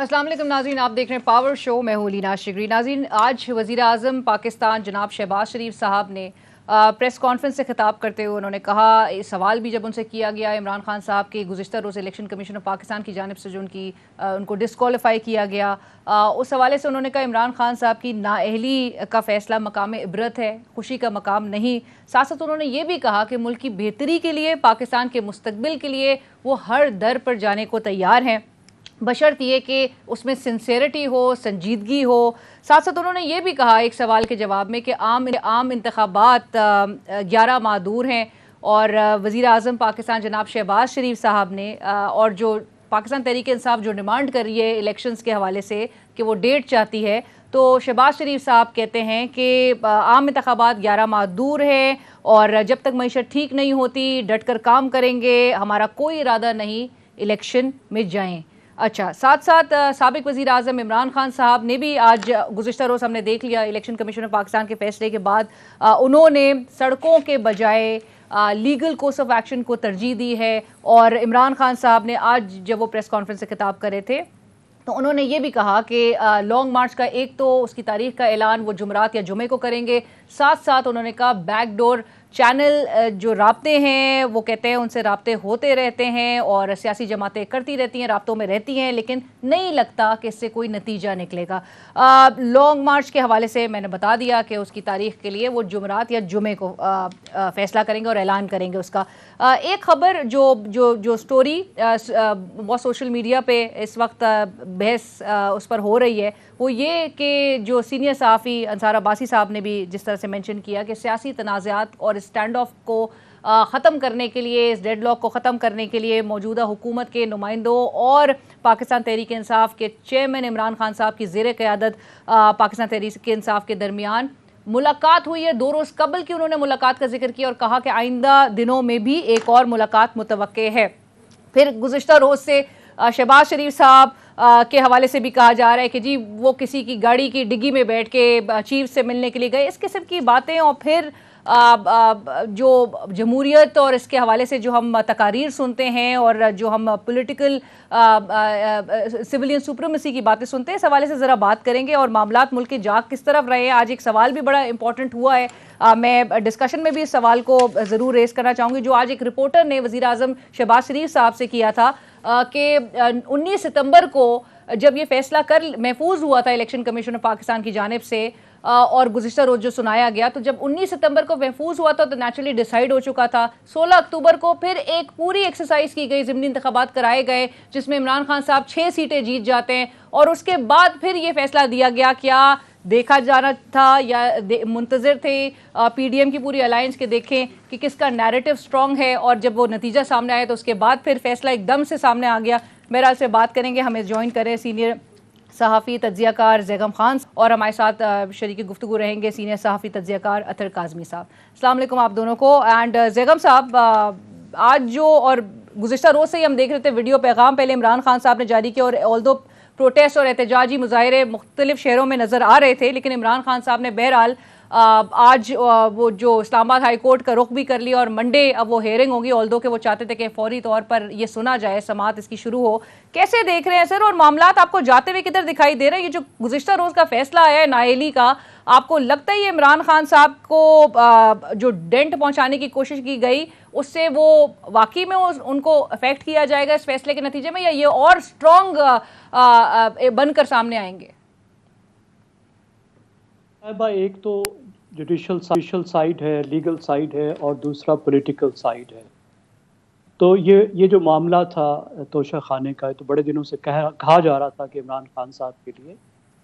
अस्सलाम वालेकुम नाज़रीन, आप देख रहे हैं पावर शो। मैं हूं लीना शिगरी। नाज़रीन, आज वज़ीर आज़म पाकिस्तान जनाब शहबाज शरीफ साहब ने प्रेस कॉन्फ्रेंस से खिताब करते हुए उन्होंने कहा, सवाल भी जब उनसे किया गया इमरान खान साहब के गुज़िश्ता रोज़ इलेक्शन कमीशन ऑफ पाकिस्तान की जानिब से जो उनको डिस्क्वालीफाई किया गया, उस हवाले से उन्होंने कहा इमरान खान साहब की नाअहली का फ़ैसला मकाम इबरत है, खुशी का मकाम नहीं। साथ साथ उन्होंने ये भी कहा कि मुल्क की बेहतरी के लिए, पाकिस्तान के मुस्तकबिल के लिए वो हर दर पर जाने को तैयार हैं, बशर्त ये कि उसमें सिंसेरिटी हो, संजीदगी हो। साथ साथ उन्होंने ये भी कहा एक सवाल के जवाब में कि आम इंतखाबात 11 माह दूर हैं और वज़ीर आज़म पाकिस्तान जनाब शहबाज शरीफ साहब ने और जो पाकिस्तान तहरीक इंसाफ जो डिमांड कर रही है इलेक्शंस के हवाले से कि वो डेट चाहती है, तो शहबाज शरीफ साहब कहते हैं कि आम इंतखाबात 11 माह दूर है और जब तक मईशत ठीक नहीं होती डट कर काम करेंगे, हमारा कोई इरादा नहीं इलेक्शन में जाएँ। अच्छा, साथ साथ साबिक वज़ीर आज़म इमरान खान साहब ने भी आज गुज़िश्ता रोज़ हमने देख लिया इलेक्शन कमीशन ऑफ पाकिस्तान के फैसले के बाद उन्होंने सड़कों के बजाय लीगल कोर्स ऑफ एक्शन को तरजीह दी है। और इमरान खान साहब ने आज जब वो प्रेस कॉन्फ्रेंस से खिताब कर रहे थे तो उन्होंने ये भी कहा कि लॉन्ग मार्च का एक तो उसकी तारीख का ऐलान वो जुमरात या जुमे को करेंगे। साथ साथ उन्होंने कहा बैकडोर चैनल जो राब्ते हैं वो कहते हैं उनसे राब्ते होते रहते हैं और सियासी जमातें करती रहती हैं, राब्तों में रहती हैं, लेकिन नहीं लगता कि इससे कोई नतीजा निकलेगा। लॉन्ग मार्च के हवाले से मैंने बता दिया कि उसकी तारीख के लिए वो जुमरात या जुमे को फैसला करेंगे और ऐलान करेंगे उसका। एक खबर जो जो जो स्टोरी बहुत सोशल मीडिया पे इस वक्त बहस उस पर हो रही है वो ये कि जो सीनियर सहाफ़ी अंसार अब्बासी साहब ने भी जिस तरह से मेंशन किया कि सियासी तनाज़ात और स्टैंड ऑफ को ख़त्म करने के लिए, इस डेडलॉक को ख़त्म करने के लिए मौजूदा हुकूमत के नुमाइंदों और पाकिस्तान तहरीक इंसाफ के चेयरमैन इमरान खान साहब की ज़ेर क़यादत पाकिस्तान तहरीक इंसाफ के दरमियान मुलाकात हुई है। 2 रोज़ कबल की उन्होंने मुलाकात का जिक्र किया और कहा कि आइंदा दिनों में भी एक और मुलाकात मुतवक्के है। फिर गुज़िश्ता रोज़ से शहबाज शरीफ साहब के हवाले से भी कहा जा रहा है कि जी वो किसी की गाड़ी की डिग्गी में बैठ के चीफ से मिलने के लिए गए, इस किस्म की बातें। और फिर जो जमहूरियत और इसके हवाले से जो हम तकारीर सुनते हैं और जो हम पॉलिटिकल सिविलियन सुप्रीमेसी की बातें सुनते हैं, इस हवाले से ज़रा बात करेंगे और मामलात मुल्क के जाग किस तरफ रहे हैं। आज एक सवाल भी बड़ा इंपॉर्टेंट हुआ है, मैं डिस्कशन में भी इस सवाल को ज़रूर रेस करना चाहूँगी, जो आज एक रिपोर्टर ने वज़ीर आज़म शहबाज शरीफ साहब से किया था कि 19 सितंबर को जब ये फैसला महफूज हुआ था इलेक्शन कमीशन ऑफ पाकिस्तान की जानिब से और गुज़िश्ता रोज़ जो सुनाया गया, तो जब 19 सितंबर को महफूज हुआ था तो नेचुरली डिसाइड हो चुका था। 16 अक्टूबर को फिर एक पूरी एक्सरसाइज की गई, ज़िमनी इंतखाबात कराए गए जिसमें इमरान खान साहब 6 सीटें जीत जाते हैं और उसके बाद फिर ये फैसला दिया गया। क्या देखा जाना था या मुंतज़िर थे पीडीएम की पूरी अलायंस के देखें कि किसका नैरेटिव स्ट्रॉन्ग है, और जब वो नतीजा सामने आया तो उसके बाद फिर फैसला एकदम से सामने आ गया। मेरा से बात करेंगे, हमें ज्वाइन करें सीनियर सहाफ़ी तज्ज़ियाकार ज़ैगम खान और हमारे साथ शरीक गुफ्तगू रहेंगे सीनियर सहाफ़ी तज्ज़ियाकार अतर काज़मी साहब। अस्सलाम वालेकुम आप दोनों को। एंड ज़ैगम साहब, आज जो और गुज़िश्ता रोज़ से ही हम देख रहे थे वीडियो पैगाम पहले इमरान खान साहब ने जारी किया और ऑल्दो प्रोटेस्ट और एहतजाजी मुजाहरे मुख्तलिफ शहरों में नज़र आ रहे थे, लेकिन इमरान खान साहब ने बहरहाल आज वो जो इस्लामाबाद हाई कोर्ट का रुख भी कर लिया और मंडे अब वो हेयरिंग होगी, ऑल्दो कि वो चाहते थे कि फौरी तौर पर ये सुना जाए, समाअत इसकी शुरू हो। कैसे देख रहे हैं सर, और मामलात आपको जाते हुए किधर दिखाई दे रहे हैं? ये जो गुज़िश्ता रोज़ का फैसला आया है नाअहली का, आपको लगता है ये इमरान खान साहब को जो डेंट पहुंचाने की कोशिश की गई उससे वो वाकई में उनको अफेक्ट किया जाएगा इस फैसले के नतीजे में, या ये और स्ट्रॉन्ग बनकर सामने आएंगे? एक तो जुडिशल साइड है, लीगल साइड है और दूसरा पॉलिटिकल साइड है। तो ये जो मामला था तोशा खाने का, तो बड़े दिनों से कहा जा रहा था कि इमरान खान साहब के लिए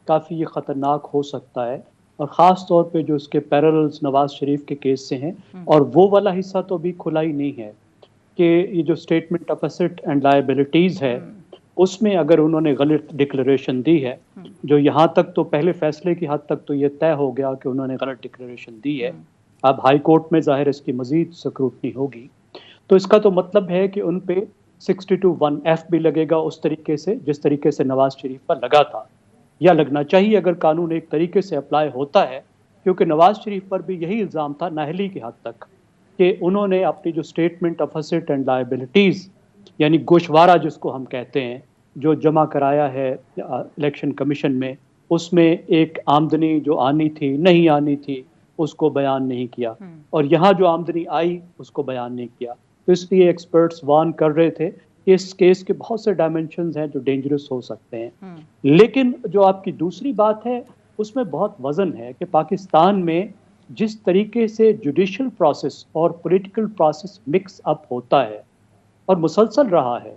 काफ़ी ये ख़तरनाक हो सकता है, और ख़ास तौर पे जो उसके पैरेलल्स नवाज शरीफ के केस से हैं, और वो वाला हिस्सा तो अभी खुला ही नहीं है कि ये जो statement of asset and liabilities है उसमें अगर उन्होंने गलत डिक्लेरेशन दी है, जो यहाँ तक तो पहले फैसले की हद तक तो ये तय हो गया कि उन्होंने गलत डिक्लेरेशन दी है। अब हाई कोर्ट में जाहिर इसकी मजीद स्क्रूटनी होगी, तो इसका तो मतलब है कि उन पे 62(1)(f भी लगेगा उस तरीके से जिस तरीके से नवाज शरीफ पर लगा था, या लगना चाहिए अगर कानून एक तरीके से अप्लाई होता है, क्योंकि नवाज शरीफ पर भी यही इल्ज़ाम था नाअहली की हद तक कि उन्होंने अपनी जो statement of asset and liabilities यानी गोशवारा जिसको हम कहते हैं जो जमा कराया है इलेक्शन कमीशन में, उसमें एक आमदनी जो आनी थी नहीं आनी थी उसको बयान नहीं किया, और यहाँ जो आमदनी आई उसको बयान नहीं किया। तो इसलिए एक्सपर्ट्स वार्न कर रहे थे कि इस केस के बहुत से डायमेंशंस हैं जो डेंजरस हो सकते हैं। लेकिन जो आपकी दूसरी बात है उसमें बहुत वजन है कि पाकिस्तान में जिस तरीके से जुडिशल प्रोसेस और पॉलिटिकल प्रोसेस मिक्स अप होता है और मुसलसल रहा है,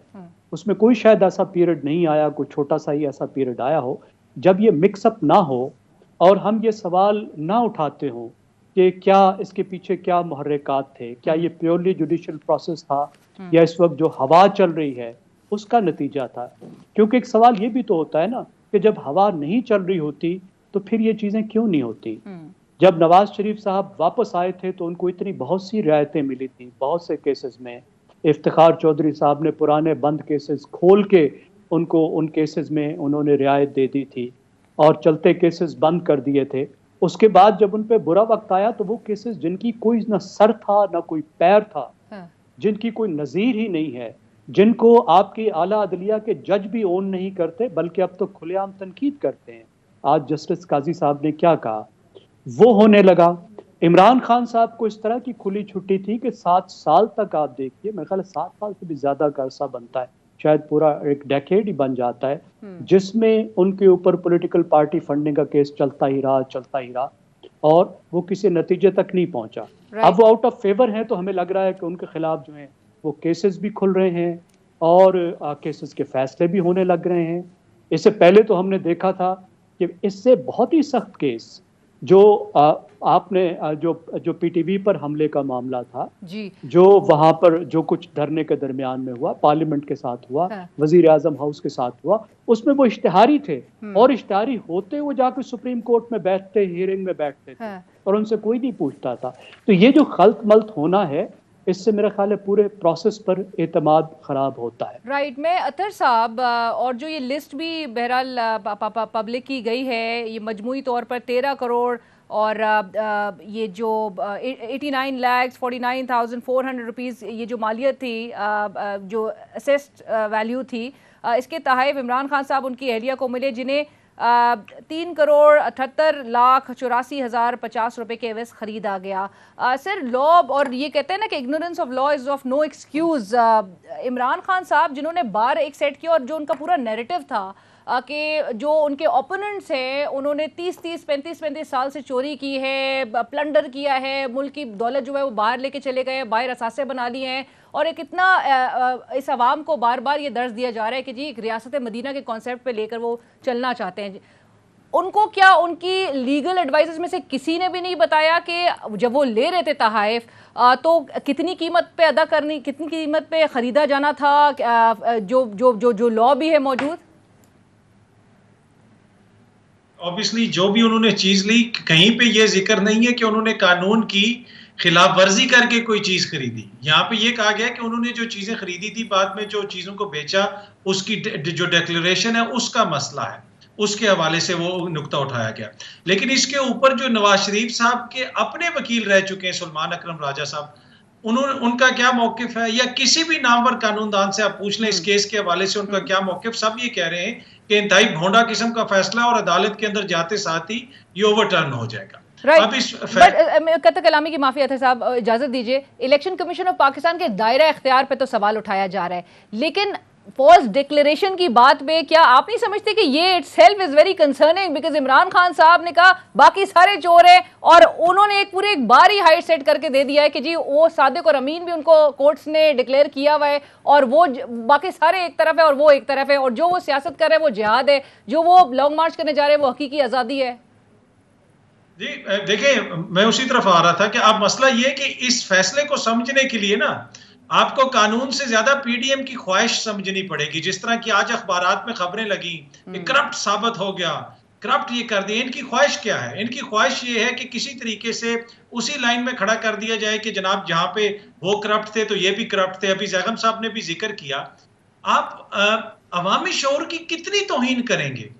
उसमें कोई शायद ऐसा पीरियड नहीं आया, कोई छोटा सा ही ऐसा पीरियड आया हो जब ये मिक्सअप ना हो और हम ये सवाल ना उठाते हो कि क्या इसके पीछे क्या मुहर्रिकात थे, क्या ये प्योरली जुडिशल प्रोसेस था या इस वक्त जो हवा चल रही है उसका नतीजा था। क्योंकि एक सवाल ये भी तो होता है ना कि जब हवा नहीं चल रही होती तो फिर ये चीज़ें क्यों नहीं होती। जब नवाज शरीफ साहब वापस आए थे तो उनको इतनी बहुत सी रियायतें मिली थी बहुत से केसेस में। इफ्तिखार चौधरी साहब ने पुराने बंद केसेस खोल के उनको उन केसेस में उन्होंने रियायत दे दी थी और चलते केसेस बंद कर दिए थे। उसके बाद जब उन पे बुरा वक्त आया तो वो केसेस जिनकी कोई ना सर था ना कोई पैर था, जिनकी कोई नज़ीर ही नहीं है, जिनको आपकी आला अदलिया के जज भी ओन नहीं करते बल्कि अब तो खुलेआम तनकीद करते हैं। आज जस्टिस काजी साहब ने क्या कहा, वो होने लगा। इमरान खान साहब को इस तरह की खुली छुट्टी थी कि 7 साल तक आप देखिए, मेरे ख्याल 7 साल से भी ज्यादा का अरसा बनता है, शायद पूरा एक डेकेड ही बन जाता है, जिसमें उनके ऊपर पॉलिटिकल पार्टी फंडिंग का केस चलता ही रहा और वो किसी नतीजे तक नहीं पहुंचा। अब वो आउट ऑफ फेवर हैं तो हमें लग रहा है कि उनके खिलाफ जो है वो केसेस भी खुल रहे हैं और केसेस के फैसले भी होने लग रहे हैं। इससे पहले तो हमने देखा था कि इससे बहुत ही सख्त केस जो आपने जो पीटीवी पर हमले का मामला था जी, जो वहां पर जो कुछ धरने के दरमियान में हुआ, पार्लियामेंट के साथ हुआ, वजीर आजम हाउस के साथ हुआ, उसमें वो इश्तिहारी थे और इश्तिहारी होते वो जाकर सुप्रीम कोर्ट में बैठते, हियरिंग में बैठते थे और उनसे कोई नहीं पूछता था। तो ये जो खल्त मल्त होना है, इससे मेरा ख्याल है पूरे प्रोसेस पर एतमाद खराब होता है। राइट। मैं अतर साहब, और जो ये लिस्ट भी बहरहाल पब्लिक की गई है, ये मजमूई तौर पर 13 करोड़ और ये जो 89,49,400 रुपीज़ ये जो मालियत थी, जो असेस्ड वैल्यू थी, इसके तहत इमरान खान साहब उनकी एहलिया को मिले, जिन्हें 3,78,84,050 रुपए के एवज खरीदा गया। सर, लॉ, और ये कहते हैं ना कि ignorance of law is of no excuse. Imran Khan साहब जिन्होंने बार एक सेट किया और जो उनका पूरा नैरेटिव था कि जो उनके ओपोनेंट्स हैं उन्होंने 35 साल से चोरी की है, प्लंडर किया है, मुल्क की दौलत जो है वो बाहर लेके चले गए, बाहर असासे बना लिए हैं, और एक इतना इस आवाम को बार बार ये दर्ज दिया जा रहा है कि जी एक रियासत मदीना के कॉन्सेप्ट पे लेकर वो चलना चाहते हैं। उनको क्या उनकी लीगल एडवाइजर्स में से किसी ने भी नहीं बताया कि जब वो ले रहे थे तहाइफ तो कितनी कीमत पे अदा करनी, कितनी कीमत पे खरीदा जाना था, जो जो जो जो लॉ भी है मौजूद? ऑब्वियसली जो भी उन्होंने चीज ली, कहीं पे ये जिक्र नहीं है कि उन्होंने कानून की खिलाफ वर्जी करके कोई चीज खरीदी। यहाँ पे ये कहा गया कि उन्होंने जो चीजें खरीदी थी, बाद में जो चीजों को बेचा, उसकी जो डिक्लेरेशन है उसका मसला है, उसके हवाले से वो नुक्ता उठाया गया। लेकिन इसके ऊपर जो नवाज शरीफ साहब के अपने वकील रह चुके हैं, सुलेमान अकरम राजा साहब, उनका क्या मौकिफ है, या किसी भी नामवर कानूनदान से आप पूछ लें इस केस के हवाले से उनका क्या मौकिफ, सब ये कह रहे हैं कि इंतहाई भोंडा किस्म का फैसला और अदालत के अंदर जाते साथ ही ये ओवरटर्न हो जाएगा। अब इस कलामी की माफी अतर साहब, इजाजत दीजिए, इलेक्शन कमीशन ऑफ पाकिस्तान के दायरा इख्तियार पे तो सवाल उठाया जा रहा है, लेकिन फॉल्स डिक्लेरेशन की बात पे क्या आप नहीं समझते कि ये itself is very concerning? Because Imran Khan साहब ने कहा बाकी सारे चोर हैं और उन्होंने एक पूरे एक बार ही हाइट सेट करके दे दिया है कि जी वो सादिक और अमीन भी उनको कोर्ट्स ने डिक्लेयर किया हुआ है और वो बाकी सारे एक तरफ है और वो एक तरफ है, और जो वो सियासत कर रहे हैं वो जिहाद है, जो वो लॉन्ग मार्च करने जा रहे हैं वो हकीकी आज़ादी है। जी देखिए, मैं उसी तरफ आ रहा था कि अब मसला ये कि इस फैसले को समझने के लिए ना आपको कानून से ज्यादा पीडीएम की ख्वाहिश समझनी पड़ेगी। जिस तरह की आज अखबारात में खबरें लगी कि करप्ट साबित हो गया, करप्ट ये कर दिया, इनकी ख्वाहिश क्या है? इनकी ख्वाहिश ये है कि किसी तरीके से उसी लाइन में खड़ा कर दिया जाए कि जनाब जहां पे वो करप्ट थे तो ये भी करप्ट थे। अभी ज़ैगम साहब ने भी जिक्र किया, आप अवामी शोर की कितनी तौहीन करेंगे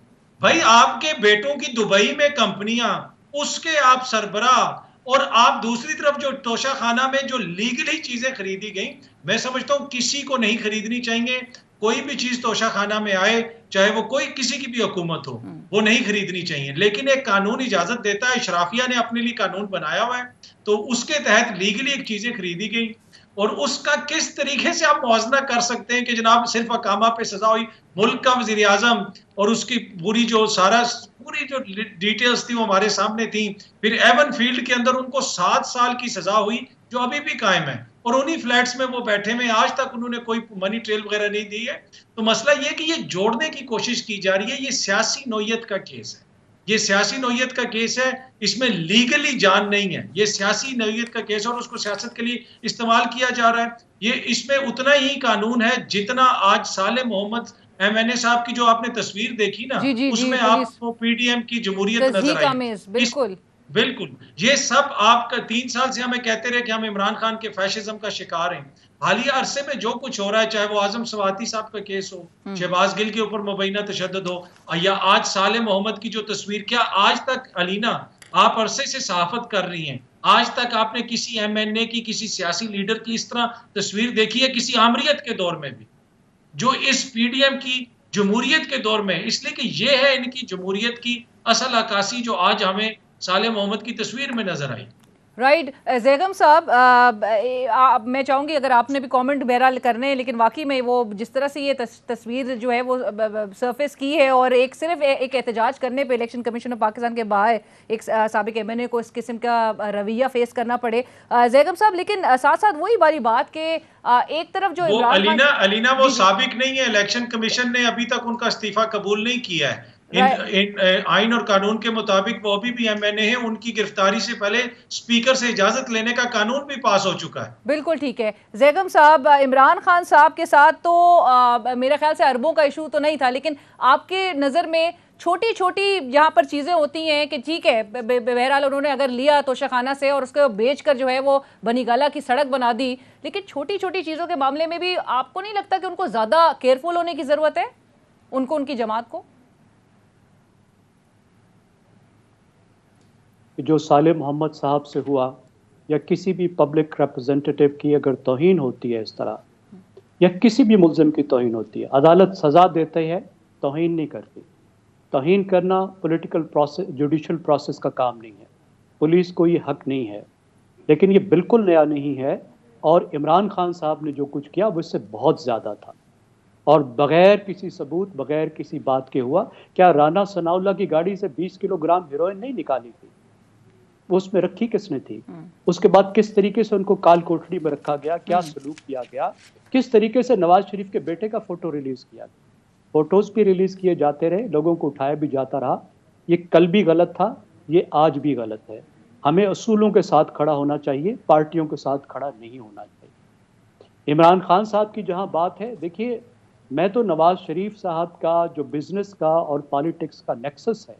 भाई? आपके बेटों की दुबई में कंपनियां, उसके आप सरबराह, और आप दूसरी तरफ जो तोशाखाना में जो लीगली चीजें खरीदी गई, मैं समझता हूं किसी को नहीं खरीदनी चाहिए। कोई भी चीज तोशाखाना में आए, चाहे वो कोई किसी की भी हुकूमत हो, वो नहीं खरीदनी चाहिए। लेकिन एक कानून इजाजत देता है, शराफिया ने अपने लिए कानून बनाया हुआ है, तो उसके तहत लीगली एक चीजें खरीदी गई और उसका किस तरीके से आप मुआवजा कर सकते हैं कि जनाब सिर्फ अकामा पे सजा हुई। मुल्क का वजीर आजम और उसकी पूरी जो डिटेल्स थी वो हमारे सामने थी। फिर एवन फील्ड के अंदर उनको 7 साल की सजा हुई जो अभी भी कायम है, और उन्हीं फ्लैट्स में वो बैठे हुए, आज तक उन्होंने कोई मनी ट्रेल वगैरह नहीं दी है। तो मसला ये कि ये जोड़ने की कोशिश की जा रही है, ये सियासी नौयत का केस है, ये सियासी नौयत का केस है, इसमें लीगली जान नहीं है, ये सियासी नौयत का केस है और उसको सियासत के लिए इस्तेमाल किया जा रहा है। ये इसमें उतना ही कानून है जितना आज साले मोहम्मद MNA साहब की जो आपने तस्वीर देखी ना, जी, उसमें आपको PDM की जमहूरियत नजर आई। बिल्कुल बिल्कुल, ये सब आपका 3 साल से हमें कहते रहे कि हम इमरान खान के फैशिज्म का शिकार हैं। हालिया अरसे में जो कुछ हो रहा है, चाहे वो आजम सवाती साहब का केस हो, शहबाज गिल के ऊपर मुबैना तशद्दुद हो, या आज साले मोहम्मद की जो तस्वीर, क्या आज तक अलीना आप अरसे से सहाफत कर रही हैं, आज तक आपने किसी MNA की, किसी सियासी लीडर की इस तरह तस्वीर देखी है किसी आमरीत के दौर में भी, जो इस PDM की जमहूरियत के दौर में? इसलिए कि ये है इनकी जमहूरियत की असल अक्कासी जो आज हमें साले मोहम्मद की तस्वीर में नजर आई। राइट ज़ैगम साहब, मैं चाहूँगी अगर आपने भी कमेंट बहरहाल करने हैं, लेकिन वाकई में वो जिस तरह से ये तस्वीर जो है वो सरफेस की है, और एक सिर्फ एक एहतजाज करने पे इलेक्शन कमीशन ऑफ पाकिस्तान के बाहर एक साबिक MNA को इस किस्म का रवैया फेस करना पड़े। ज़ैगम साहब, लेकिन साथ साथ वही वाली बात के एक तरफ जो अलीना वो साबिक नहीं है, इलेक्शन कमीशन ने अभी तक उनका इस्तीफा कबूल नहीं किया है। आइन और कानून के मुताबिक वो अभी भी MNA है, उनकी गिरफ्तारी से पहले स्पीकर से इजाजत लेने का कानून भी पास हो चुका है। बिल्कुल ठीक है। ज़ैगम साहब, इमरान खान साहब के साथ तो मेरे ख्याल से अरबों का इशू तो नहीं था, लेकिन आपके नज़र में छोटी छोटी यहाँ पर चीज़ें होती हैं कि ठीक है, बहरहाल उन्होंने अगर लिया तोशाखाना से और उसको बेचकर जो है वो बनीगाला की सड़क बना दी, लेकिन छोटी छोटी चीज़ों के मामले में भी आपको नहीं लगता कि उनको ज़्यादा केयरफुल होने की ज़रूरत है, उनको, उनकी जमात को? जो साले मोहम्मद साहब से हुआ, या किसी भी पब्लिक रिप्रेजेंटेटिव की अगर तौहीन होती है इस तरह, या किसी भी मुल्ज़िम की तौहीन होती है, अदालत सज़ा देती है, तौहीन नहीं करती। तौहीन करना पॉलिटिकल प्रोसेस, जुडिशल प्रोसेस का काम नहीं है, पुलिस को ये हक नहीं है। लेकिन ये बिल्कुल नया नहीं है, और इमरान खान साहब ने जो कुछ किया वो इससे बहुत ज़्यादा था, और बग़ैर किसी सबूत, बग़ैर किसी बात के हुआ। क्या राना सनाउल्लाह की गाड़ी से 20 किलोग्राम हेरोइन नहीं निकाली थी? उसमें रखी किसने थी? उसके बाद किस तरीके से उनको काल कोठरी में रखा गया, क्या सलूक किया गया, किस तरीके से नवाज शरीफ के बेटे का फोटो रिलीज किया गया, फोटोज भी रिलीज किए जाते रहे, लोगों को उठाया भी जाता रहा। ये कल भी गलत था, ये आज भी गलत है। हमें असूलों के साथ खड़ा होना चाहिए, पार्टियों के साथ खड़ा नहीं होना चाहिए। इमरान खान साहब की जहां बात है, देखिए, मैं तो नवाज शरीफ साहब का जो बिजनेस का और पॉलिटिक्स का नेक्सस है,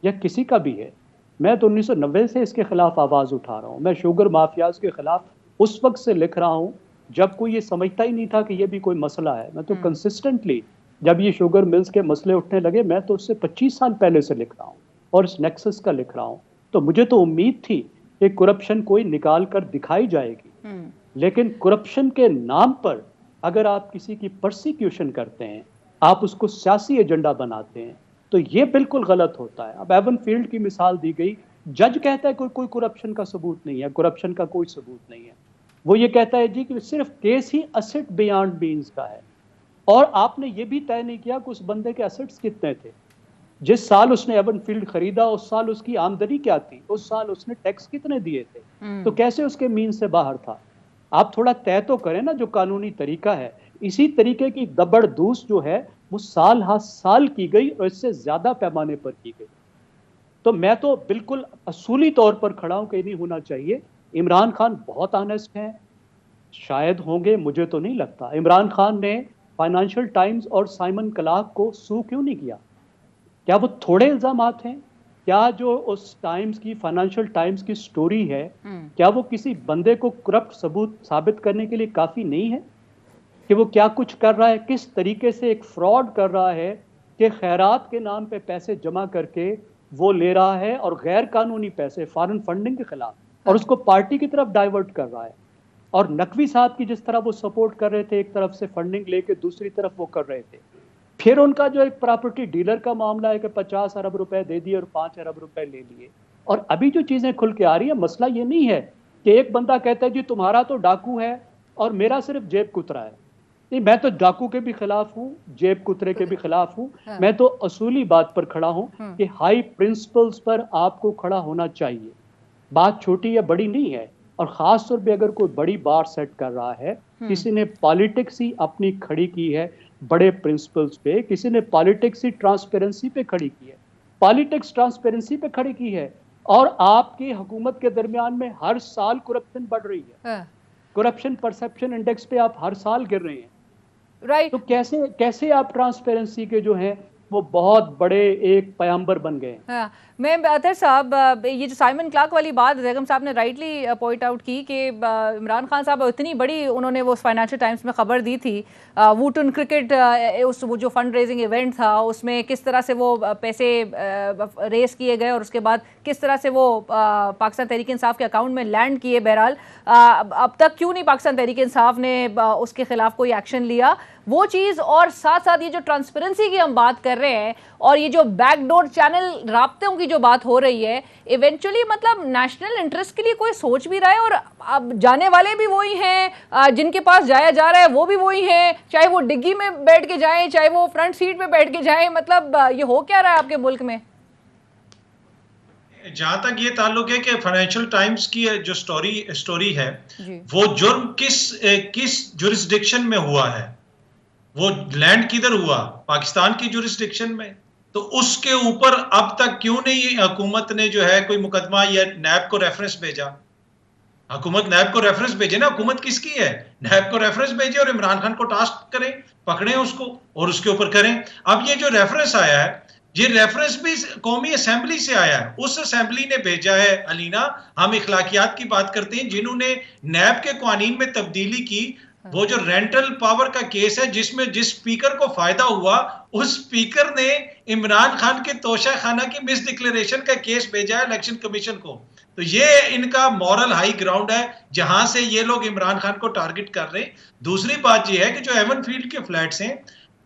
या किसी का भी है, मैं तो 1990 से इसके खिलाफ आवाज़ उठा रहा हूँ। मैं शुगर माफियाज के खिलाफ उस वक्त से लिख रहा हूँ जब कोई ये समझता ही नहीं था कि ये भी कोई मसला है। मैं तो कंसिस्टेंटली, जब ये शुगर मिल्स के मसले उठने लगे, मैं तो उससे 25 साल पहले से लिख रहा हूँ और इस नेक्सस का लिख रहा हूँ। तो मुझे तो उम्मीद थी कि करप्शन कोई निकाल कर दिखाई जाएगी, लेकिन करप्शन के नाम पर अगर आप किसी की परसिक्यूशन करते हैं, आप उसको सियासी एजेंडा बनाते हैं, तो ये बिल्कुल गलत होता है। अब एवन फील्ड की मिसाल दी गई, जज कहता है कोई करप्शन का सबूत नहीं है, करप्शन का कोई सबूत नहीं है। वो ये कहता है जी कि सिर्फ केस ही असेट बियॉन्ड बीन्स का है, और आपने ये भी तय नहीं किया कि उस बंदे के असेट्स कितने थे, जिस साल उसने एवन फील्ड खरीदा उस साल उसकी आमदनी क्या थी, उस साल उसने टैक्स कितने दिए थे, तो कैसे उसके मीन से बाहर था। आप थोड़ा तय तो करें ना, जो कानूनी तरीका है। इसी तरीके की दबड़दूस जो है वो साल हा साल की गई और इससे ज्यादा पैमाने पर की गई। तो मैं तो बिल्कुल असूली तौर पर खड़ा हूं कि नहीं होना चाहिए। इमरान खान बहुत ऑनेस्ट हैं, शायद होंगे, मुझे तो नहीं लगता। इमरान खान ने फाइनेंशियल टाइम्स और साइमन क्लार्क को सू क्यों नहीं किया? क्या वो थोड़े इल्जामात हैं? क्या जो उस टाइम्स की, फाइनेंशियल टाइम्स की स्टोरी है, क्या वो किसी बंदे को करप्ट सबूत साबित करने के लिए काफी नहीं है कि वो क्या कुछ कर रहा है, किस तरीके से एक फ्रॉड कर रहा है कि खैरात के नाम पे पैसे जमा करके वो ले रहा है, और गैर कानूनी पैसे, फॉरेन फंडिंग के खिलाफ, और उसको पार्टी की तरफ डाइवर्ट कर रहा है। और नकवी साहब की जिस तरह वो सपोर्ट कर रहे थे, एक तरफ से फंडिंग लेके दूसरी तरफ वो कर रहे थे। फिर उनका जो एक प्रॉपर्टी डीलर का मामला है कि 50 अरब रुपए दे दिए और 5 अरब रुपए ले लिए। और अभी जो चीजें खुल के आ रही है, मसला ये नहीं है कि एक बंदा कहता है जी तुम्हारा तो डाकू है और मेरा सिर्फ जेब कुतरा है। नहीं, मैं तो डाकू के भी खिलाफ हूँ, जेब कुतरे के भी खिलाफ हूँ। हाँ। मैं तो असूली बात पर खड़ा हूँ कि हाई प्रिंसिपल्स पर आपको खड़ा होना चाहिए। बात छोटी या बड़ी नहीं है। और खास तौर पे अगर कोई बड़ी बार सेट कर रहा है, किसी ने पॉलिटिक्स ही अपनी खड़ी की है बड़े प्रिंसिपल्स पे, किसी ने पॉलिटिक्स ही ट्रांसपेरेंसी पे खड़ी की है, पॉलिटिक्स ट्रांसपेरेंसी पे खड़ी की है। और आपकी हुकूमत के दरमियान में हर साल करप्शन बढ़ रही है। करप्शन परसेप्शन इंडेक्स पे आप हर साल गिर रहे हैं। राइट। तो कैसे आप ट्रांसपेरेंसी के जो है वो बहुत बड़े एक पैगंबर बन गए। हाँ, मैं अतर साहब, ये जो साइमन क्लार्क वाली बात जैगम साहब ने राइटली पॉइंट आउट की कि इमरान खान साहब इतनी बड़ी उन्होंने वो फाइनेंशियल टाइम्स में खबर दी थी, वुटन क्रिकेट उस वो जो फंड रेजिंग इवेंट था उसमें किस तरह से वो पैसे रेस किए गए और उसके बाद किस तरह से वो पाकिस्तान तहरीक इंसाफ के अकाउंट में लैंड किए। बहरहाल अब तक क्यों नहीं पाकिस्तान तहरीक इंसाफ ने उसके खिलाफ कोई एक्शन लिया, वो चीज़। और साथ साथ ये जो ट्रांसपेरेंसी की हम बात कर रहे हैं और ये जो बैकडोर चैनल राब्तों की जो बात हो रही है, इवेंचुअली मतलब नेशनल इंटरेस्ट के लिए कोई सोच भी रहा है। और अब जाने वाले भी वही हैं, जिनके पास जाया जा रहा है वो भी वही हैं, चाहे वो डिग्गी में बैठ के जाएं चाहे वो फ्रंट सीट में बैठ के जाएं। मतलब ये हो क्या रहा है आपके मुल्क में? जहां तक ये ताल्लुक है कि फाइनेंशियल टाइम्स की जो स्टोरी है वो जुर्म किस जुरिस्डिक्शन में हुआ है, वो लैंड किधर हुआ, पाकिस्तान की जुरिस्डिक्शन में, तो उसके ऊपर अब तक क्यों नहीं हुकूमत ने जो है कोई मुकदमा या नैब को रेफरेंस भेजा। हुकूमत नैब को रेफरेंस भेजे ना, हुकूमत किसकी है, नैब को रेफरेंस भेजे और इमरान खान को टास्क करें, पकड़े उसको और उसके ऊपर करें। अब ये जो रेफरेंस आया है, ये रेफरेंस भी कौमी असेंबली से आया है, उस असेंबली ने भेजा है। अलीना, हम इखलाकियात की बात करते हैं, जिन्होंने नैब के कानून में तब्दीली की, वो जो रेंटल पावर का केस है जिसमें जिस स्पीकर को फायदा हुआ, उस स्पीकर ने इमरान खान के तोशा खाना की मिस डिक्लेरेशन का केस भेजा है इलेक्शन कमीशन को। तो ये इनका मॉरल हाई ग्राउंड है जहां से ये लोग इमरान खान को टारगेट कर रहे हैं। दूसरी बात ये है कि जो एवन फील्ड के फ्लैट्स हैं,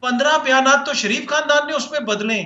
15 बयानात तो शरीफ खानदान ने उसमें बदले।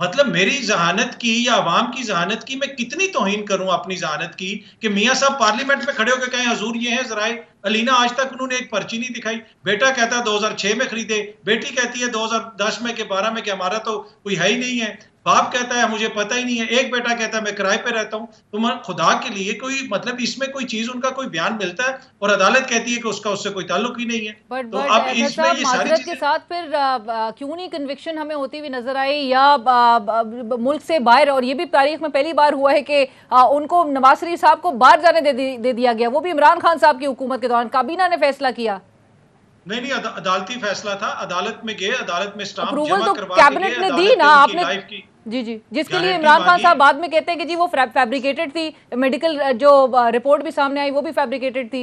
मतलब मेरी जहानत की या अवाम की जहानत की मैं कितनी तौहीन करूं अपनी जहानत की कि मियां साहब पार्लियामेंट में खड़े होकर कहें हजूर ये है जराए। अलीना, आज तक उन्होंने एक पर्ची नहीं दिखाई। बेटा कहता है 2006 में खरीदे, बेटी कहती है 2010 में के 12 में, कि हमारा तो कोई है ही नहीं है। बाप कहता है मुझे पता ही नहीं है, एक बेटा कहता है मैं किराए पे रहता हूं। तो खुदा के लिए कोई मतलब इसमें कोई चीज उनका कोई बयान मिलता है और अदालत कहती है कि उसका उससे कोई ताल्लुक ही नहीं है। तो अब इसमें ये सारी चीजें के साथ फिर क्यों नहीं कन्विक्शन हमें होती हुई नजर आई, या मुल्क से बाहर, और ये भी तारीख में पहली बार हुआ है कि उनको नवाज शरीफ साहब को बाहर जाने दे दिया गया, वो भी इमरान खान साहब की हुकूमत के दौरान काबीना ने फैसला किया। नहीं, अदालती फैसला था, अदालत में गए, अदालत में स्टाम्प जमा करवा के कैबिनेट ने दी ना आपने जी, जिसके लिए इमरान खान साहब बाद में कहते हैं कि जी वो फैब्रिकेटेड थी, मेडिकल जो रिपोर्ट भी सामने आई वो भी फैब्रिकेटेड थी।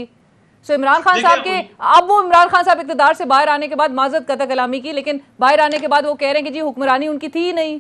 सो इमरान खान साहब के अब वो इमरान खान साहब इक़्तिदार से बाहर आने के बाद माजरत कतई कलामी की, लेकिन बाहर आने के बाद वो कह रहे हैं कि जी हुक्मरानी उनकी थी ही नहीं।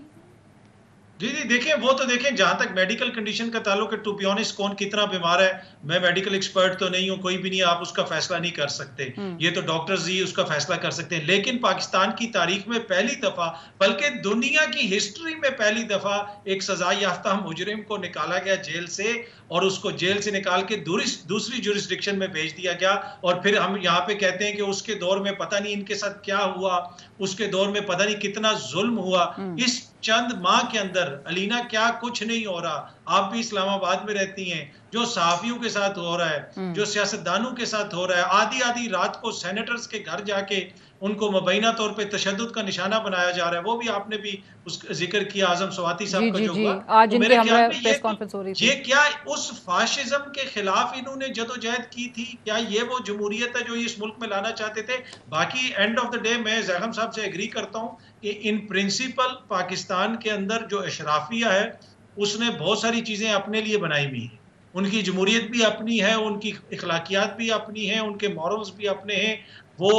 जी देखें, वो तो देखें, जहां तक मेडिकल कंडीशन का ताल्लुक है, टू बी ऑनेस्ट कौन कितना बीमार है, मैं मेडिकल एक्सपर्ट तो नहीं हूं, कोई भी नहीं, आप उसका फैसला नहीं कर सकते, ये तो डॉक्टर्स ही उसका फैसला कर सकते हैं। लेकिन पाकिस्तान की तारीख में पहली दफा, बल्कि दुनिया की हिस्ट्री में पहली दफा एक सजा याफ्ता मुजरिम को निकाला गया जेल से, और उसको जेल से निकाल के दूसरी जुरिस्डिक्शन में भेज दिया गया। और फिर हम यहाँ पे कहते हैं कि उसके दौर में पता नहीं इनके साथ क्या हुआ, उसके दौर में पता नहीं कितना जुल्म हुआ। इस चंद माह के अंदर अलीना क्या कुछ नहीं हो रहा। आप भी इस्लामाबाद में रहती हैं, जो सहाफियों के साथ हो रहा है, जो सियासतदानों के साथ हो रहा है, आधी रात को सेनेटर्स के घर जाके उनको मुबैना तौर पे तशद्दुद का निशाना बनाया जा रहा है, वो भी आपने भी उस जिक्र किया, आजम सवाती साहब का जो हुआ। आज मेरे ख्याल में प्रेस कॉन्फ्रेंस हो रही थी। ये क्या उस फाशिज्म के खिलाफ इन्होंने जदोजहद की थी? क्या ये वो जमहूरियत है जो इस मुल्क में लाना चाहते थे? बाकी एंड ऑफ द डे मैं ज़ैगम साहब से एग्री करता हूँ कि इन प्रिंसिपल पाकिस्तान के अंदर जो अशराफिया है उसने बहुत सारी चीजें अपने लिए बनाई हुई है। उनकी जमहूरियत भी अपनी है, उनकी इखलाकियात भी अपनी है, उनके मॉरल्स भी अपने हैं। वो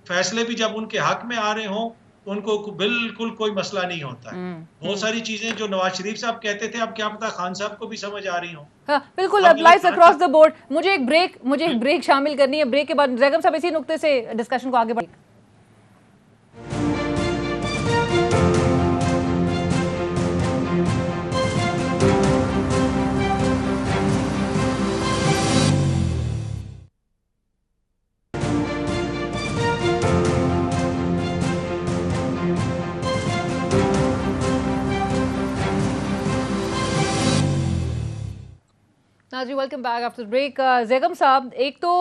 फैसले भी जब उनके हक में आ रहे हों उनको बिल्कुल कोई मसला नहीं होता है। बहुत सारी चीजें जो नवाज शरीफ साहब कहते थे, अब क्या पता खान साहब को भी समझ आ रही हो। हाँ बिल्कुल, अप्लाइज अक्रॉस द बोर्ड। मुझे एक ब्रेक शामिल करनी है। ब्रेक के बाद जैगम साहब इसी नुक्ते से डिस्कशन को आगे बढ़। जी welcome back after break. Zaigham साहब, एक तो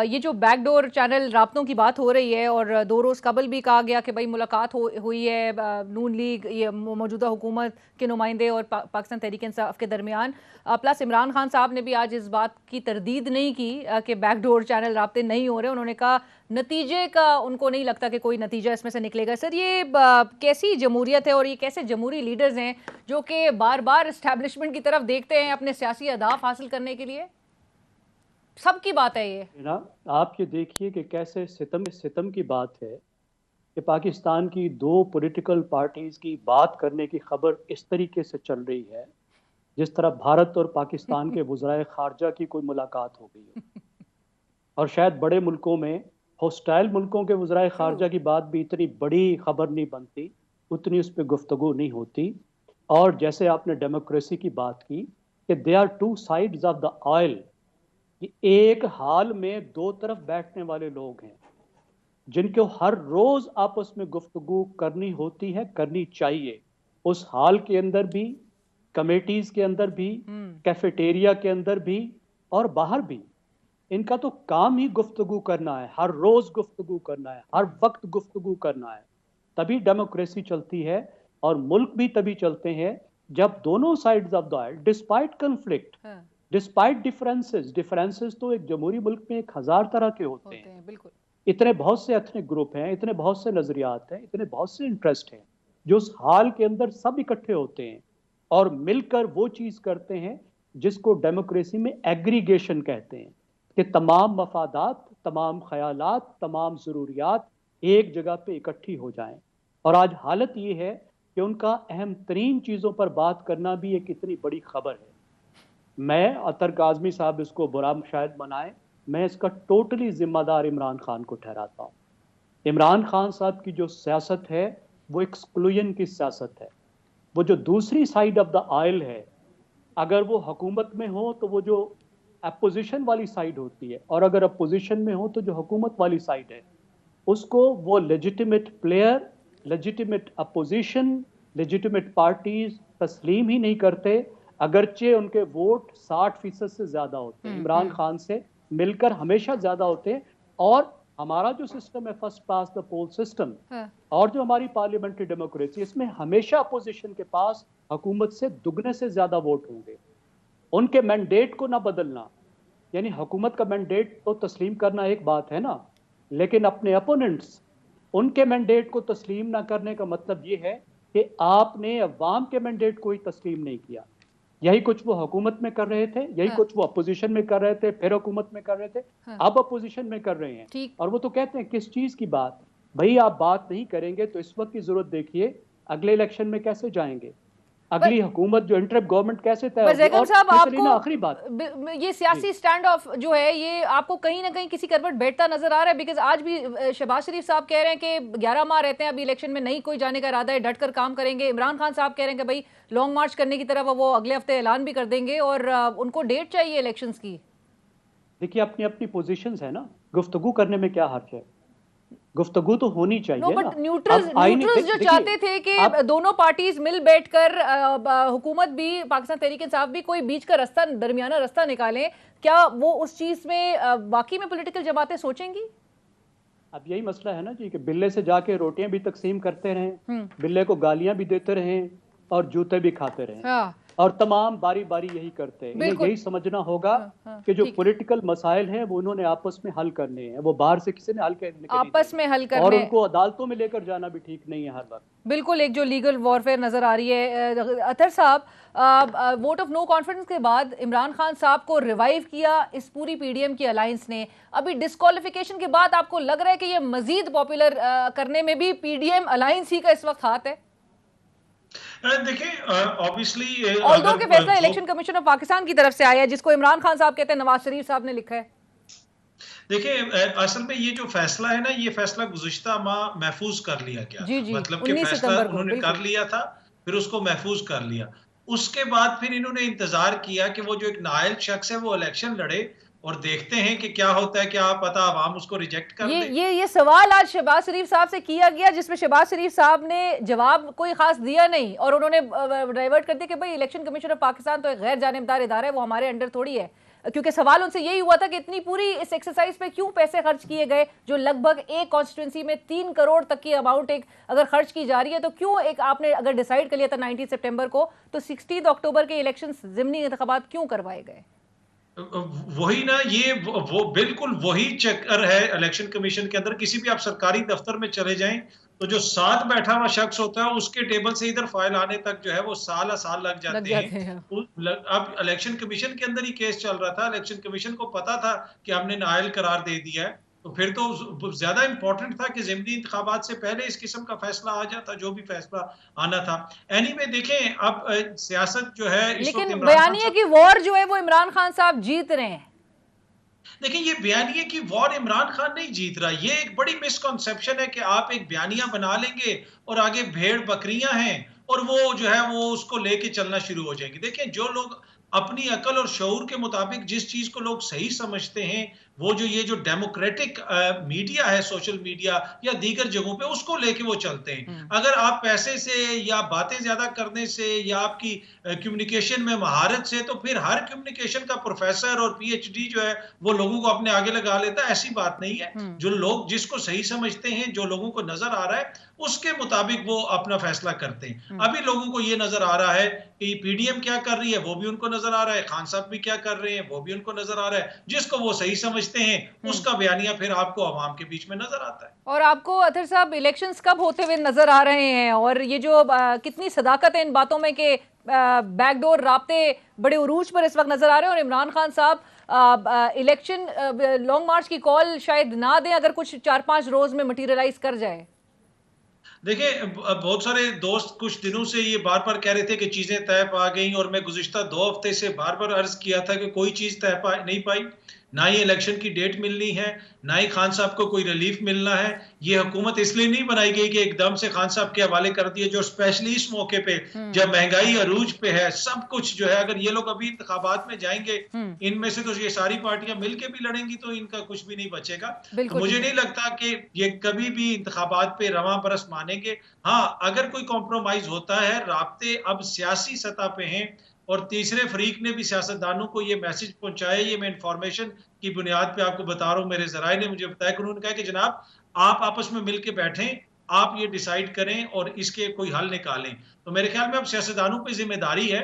ये जो बैकडोर चैनल राब्तों की बात हो रही है और 2 रोज़ कबल भी कहा गया कि भाई मुलाकात हुई है नून लीग, ये मौजूदा हुकूमत के नुमाइंदे और पाकिस्तान तहरीक इंसाफ के दरमियान। प्लस इमरान खान साहब ने भी आज इस बात की तरदीद नहीं की कि बैकडोर चैनल राब्ते नहीं हो रहे। उन्होंने कहा नतीजे का उनको नहीं लगता कि कोई नतीजा इसमें से निकलेगा। सर, ये कैसी जमहूरियत है और ये कैसे जमहूरी लीडर्स हैं जो कि बार बार इस्टेब्लिशमेंट की तरफ देखते हैं अपने सियासी अहदाफ हासिल करने के लिए? सबकी बात है ये ना। आप ये देखिए कि कैसे सितम की बात है कि पाकिस्तान की 2 पॉलिटिकल पार्टीज की बात करने की खबर इस तरीके से चल रही है जिस तरह भारत और पाकिस्तान के वज़राए खारजा की कोई मुलाकात हो गई हो। और शायद बड़े मुल्कों में, हॉस्टाइल मुल्कों के वज़राए खारजा की बात भी इतनी बड़ी खबर नहीं बनती, उतनी उस पर गुफ्तगू नहीं होती। और जैसे आपने डेमोक्रेसी की बात की कि they are 2 sides of the oil, एक हाल में 2 तरफ बैठने वाले लोग हैं जिनको हर रोज आपस में गुफ्तगू करनी होती है, करनी चाहिए। उस हाल के अंदर भी, कमेटीज के अंदर भी, कैफेटेरिया के अंदर भी और बाहर भी। इनका तो काम ही गुफ्तगू करना है, हर रोज गुफ्तगू करना है, हर वक्त गुफ्तगू करना है। तभी डेमोक्रेसी चलती है और मुल्क भी तभी चलते हैं जब दोनों sides of the oil, despite conflict, despite differences तो एक जमहूरी मुल्क में 1000 तरह के होते हैं। बिल्कुल। इतने बहुत से एथनिक ग्रुप हैं, इतने बहुत से नजरियात हैं, इतने बहुत से इंटरेस्ट हैं जो उस हाल के अंदर सब इकट्ठे होते हैं और मिलकर वो चीज करते हैं जिसको डेमोक्रेसी में एग्रीगेशन कहते हैं कि तमाम मफादात, तमाम ख्यालात, तमाम ज़रूरियात एक जगह पे इकट्ठी हो जाएं। और आज हालत ये है कि उनका अहम तरीन चीज़ों पर बात करना भी एक इतनी बड़ी खबर है। मैं, अतर काज़मी साहब इसको बुरा शायद बनाएं, मैं इसका टोटली जिम्मेदार इमरान खान को ठहराता हूँ। इमरान खान साहब की जो सियासत है वो एक्सक्लूजन की सियासत है। वो जो दूसरी साइड ऑफ द आयल है, अगर वो हुकूमत में हो तो वो जो अपोजिशन वाली साइड होती है, और अगर अपोजिशन में हो तो जो हुकूमत वाली साइड है, उसको वो legitimate player, legitimate opposition, legitimate parties तस्लीम ही नहीं करते, अगरचे उनके वोट 60% से ज्यादा होते हैं, इमरान खान से मिलकर हमेशा ज्यादा होते हैं। और हमारा जो सिस्टम है first past the poll system, और जो हमारी पार्लियामेंट्री डेमोक्रेसी, इसमें हमेशा अपोजिशन के पास हुकूमत से दुगने से ज्यादा वोट होंगे। उनके मैंडेट को ना बदलना, यानी हुकूमत का मैंडेट तो तस्लीम करना एक बात है ना, लेकिन अपने अपोनेंट्स, उनके मैंडेट को तस्लीम ना करने का मतलब ये है कि आपने अवाम के मैंडेट को ही तस्लीम नहीं किया। यही कुछ वो हुकूमत में कर रहे थे, यही कुछ वो अपोजिशन में कर रहे थे, फिर हुकूमत में कर रहे थे, अब अपोजिशन में कर रहे हैं। और वो तो कहते हैं किस चीज की बात, भाई आप बात नहीं करेंगे तो इस वक्त की जरूरत देखिए, अगले इलेक्शन में कैसे जाएंगे, अगली हुकूमत जो इंटरिम गवर्नमेंट कैसे तय होगी। जैगम साहब, आपको आखिरी बात, ये सियासी स्टैंड ऑफ जो है ये आपको कहीं ना कहीं किसी करवट बैठता नजर आ रहा है? बिकॉज आज भी शहबाज शरीफ साहब कह रहे हैं कि 11 माह रहते हैं अभी इलेक्शन में, नहीं कोई जाने का इरादा है, डटकर काम करेंगे। इमरान खान साहब कह रहे हैं कि भाई लॉन्ग मार्च करने की तरफ वो अगले हफ्ते ऐलान भी कर देंगे और उनको डेट चाहिए इलेक्शंस की। देखिए, अपनी अपनी पोजीशंस है ना, गुफ्तगू करने में क्या हर्ज है, गुफ्तगू तो होनी चाहिए। No, but न्यूट्रल्स जो चाहते थे कि दोनों पार्टीज मिल बैठकर, हुकूमत भी, पाकिस्तान तहरीक इंसाफ भी, कोई बीच का रास्ता, दरमियाना रास्ता निकालें, क्या वो उस चीज में वाकई में पॉलिटिकल जमातें सोचेंगी? अब यही मसला है ना जी कि बिल्ले से जाके रोटियां भी तकसीम करते रहें, बिल्ले को गालियां भी देते रहें और जूते भी खाते रहें। और तमाम बारी बारी यही करते हैं। इन्हें यही समझना होगा कि जो पॉलिटिकल मसाइल हैं वो उन्होंने आपस में हल करने हैं, वो बाहर से किसी ने हल करने आपस में हल करने, और उनको अदालतों में लेकर जाना भी ठीक नहीं है हर वक्त। बिल्कुल एक जो लीगल वॉरफेयर नजर आ रही है। अतर साहब, वोट ऑफ नो कॉन्फिडेंस के बाद इमरान खान साहब को रिवाइव किया इस पूरी पीडीएम की अलायंस ने। अभी डिस्क्वालिफिकेशन के बाद आपको लग रहा है कि ये मजीद पॉपुलर करने में भी पीडीएम अलायंस ही का इस वक्त हाथ है? देखिए ऑब्वियसली ऑल्दो के फैसला इलेक्शन कमीशन ऑफ पाकिस्तान की तरफ से आया है, जिसको इमरान खान साहब कहते हैं, नवाज शरीफ साहब ने लिखा है। देखिए असल में ये जो फैसला है ना, ये फैसला गुज़िश्ता माह महफूज कर लिया गया जी, था। जी, मतलब कि फैसला उन्होंने कर लिया था, फिर उसको महफूज कर लिया। उसके बाद फिर इन्होंने इंतजार किया कि वो जो एक नाअहल शख्स है वो इलेक्शन लड़े, और देखते हैं कि क्या होता है, क्या पता अवाम उसको रिजेक्ट कर दे। ये सवाल आज शहबाज शरीफ साहब से किया गया, जिसमें शहबाज शरीफ साहब ने जवाब कोई खास दिया नहीं, और उन्होंने डाइवर्ट कर दिया कि भाई इलेक्शन कमीशन ऑफ पाकिस्तान तो एक गैर जानिबदार इदारा है, वो हमारे अंडर थोड़ी है। क्योंकि सवाल उनसे यही हुआ था कि इतनी पूरी इस एक्सरसाइज पे क्यों पैसे खर्च किए गए, जो लगभग एक कॉन्स्टिट्यूंसी में 3 करोड़ तक की अमाउंट एक अगर खर्च की जा रही है, तो क्यों एक आपने अगर डिसाइड कर लिया था 19 सितंबर को, तो 16 अक्टूबर के इलेक्शन ज़िमनी इंतखाबात क्यों करवाए गए? वही ना, ये वो बिल्कुल वही चक्कर है इलेक्शन कमीशन के अंदर। किसी भी आप सरकारी दफ्तर में चले जाएं तो जो साथ बैठा हुआ शख्स होता है उसके टेबल से इधर फाइल आने तक जो है वो साल लग जाते हैं। अब इलेक्शन कमीशन के अंदर ही केस चल रहा था, इलेक्शन कमीशन को पता था कि हमने नाअहल करार दे दिया है, तो फिर तो ज्यादा इंपॉर्टेंट था कि ज़िमनी इंतखाबात से पहले इस किस्म का फैसला आ जाता, जो भी फैसला आना था। एनीवे देखें, अब सियासत जो है, लेकिन बयानिए की वॉर जो है वो इमरान खान साहब जीत रहे हैं। देखिए, ये बयानिए की वॉर इमरान खान नहीं जीत रहा। ये एक बड़ी मिसकॉन्सेप्शन है कि आप एक बयानिया बना लेंगे और आगे भेड़ बकरियां हैं और वो जो है वो उसको लेके चलना शुरू हो जाएंगे। देखिए, जो लोग अपनी अकल और शऊर के मुताबिक जिस चीज को लोग सही समझते हैं, वो जो ये जो डेमोक्रेटिक मीडिया है, सोशल मीडिया या दीगर जगहों पे, उसको लेके वो चलते हैं। अगर आप पैसे से या बातें ज्यादा करने से या आपकी कम्युनिकेशन में महारत से, तो फिर हर कम्युनिकेशन का प्रोफेसर और पीएचडी जो है वो लोगों को अपने आगे लगा लेता है। ऐसी बात नहीं है। जो लोग जिसको सही समझते हैं, जो लोगों को नजर आ रहा है, उसके मुताबिक वो अपना फैसला करते हैं। अभी लोगों को ये नजर आ रहा है कि पीडीएम क्या कर रही है, वो भी उनको नजर आ रहा है, खान साहब भी क्या कर रहे हैं, वो भी उनको नजर आ रहा है। जिसको वो सही समझते हैं उसका बयानिया फिर आपको आवाम के बीच में नजर आता है। और आपको अतर साहब इलेक्शंस कब होते हुए नजर आ रहे हैं, और ये जो कितनी सदाकत है इन बातों में कि बैकडोर राब्ते बड़े उरूज पर इस वक्त नजर आ रहे हैं, और इमरान खान साहब इलेक्शन लॉन्ग मार्च की कॉल शायद ना दें अगर कुछ 4-5 रोज में मटीरियलाइज कर जाए? देखिए, बहुत सारे दोस्त कुछ दिनों से ये बार बार कह रहे थे कि चीजें तय पा गई, और मैं गुज़िश्ता 2 हफ्ते से बार बार अर्ज किया था कि कोई चीज तय नहीं पाई। ना ही इलेक्शन की डेट मिलनी है, ना ही खान साहब को कोई रिलीफ मिलना है। ये हुकूमत इसलिए नहीं बनाई गई कि एकदम से खान साहब के हवाले कर दिए, जो स्पेशली इस मौके पे जब महंगाई अरूज पे है, सब कुछ जो है, अगर ये लोग अभी इंतखाबात में जाएंगे, इनमें से तो ये सारी पार्टियां मिलके भी लड़ेंगी तो इनका कुछ भी नहीं बचेगा। तो मुझे नहीं लगता कि ये कभी भी इंतखाबात पे रवां बरस मानेंगे। हाँ, अगर कोई कॉम्प्रोमाइज होता है, राब्ते अब सियासी सतह पे हैं, और तीसरे फरीक ने भी सियासतदानों को ये मैसेज पहुंचाया। ये मैं इंफॉर्मेशन की बुनियाद पे आपको बता रहा हूं, मेरे जराए ने मुझे बताया कि उन्होंने कहा कि जनाब आप आपस में मिलके बैठें, आप ये डिसाइड करें और इसके कोई हल निकालें। तो मेरे ख्याल में अब सियासतदानों पे जिम्मेदारी है।